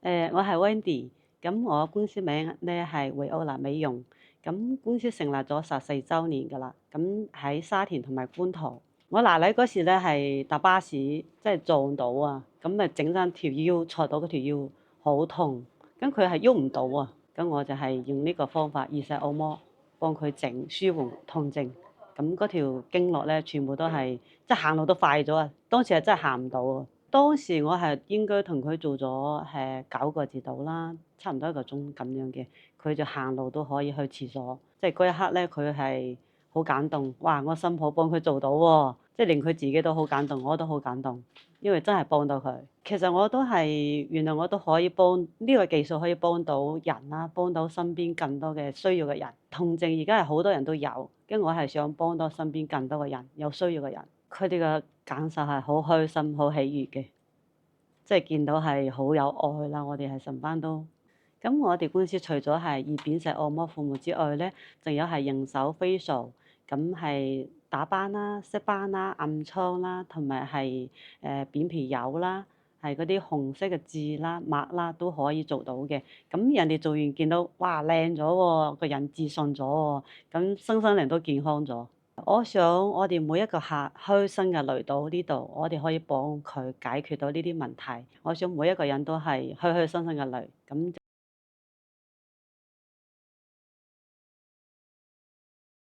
我係 Wendy，咁我公司名咧係維奧娜美容，咁公司成立咗14週年㗎啦，咁喺沙田同埋觀塘。我奶奶嗰時咧係搭巴士，即係撞到啊，咁咪整親條腰，坐到嗰條腰好痛，咁佢係喐唔到啊，咁我就係用呢個方法意式按摩幫佢整舒緩痛症，咁嗰條經絡咧全部都係即係行路都快咗啊，當時係真係行唔到啊。當時我係應該同佢做咗9個字到啦，差唔多1個鐘咁樣嘅，佢就行路都可以去廁所，即係嗰一刻咧，佢係好感動，哇！我新抱幫佢做到喎，即係令佢自己都好感動，我都好感動，因為真係幫到佢。其實我都係原來我都可以幫呢個技術可以幫到人啦，幫到身邊更多嘅需要嘅人。痛症而家係好多人都有，跟住我係想幫到身邊更多嘅人，有需要嘅人。佢哋嘅感受係好開心、好喜悅嘅，即係見到係好有愛啦。我哋係成班都咁，我哋公司除咗係易扁石按摩服務之外咧，仲有係人手 facial，咁係打斑啦、色斑啦、暗瘡啦，同埋係扁皮疣啦，係嗰啲紅色嘅痣啦、癦啦都可以做到嘅。咁人哋做完見到哇靚咗喎，個人自信咗喎，咁身心靈都健康咗。我想我哋每一個客開心嘅嚟到呢度，我哋可以幫佢解決到呢啲問題。我想每一個人都係開開心心嘅嚟，咁。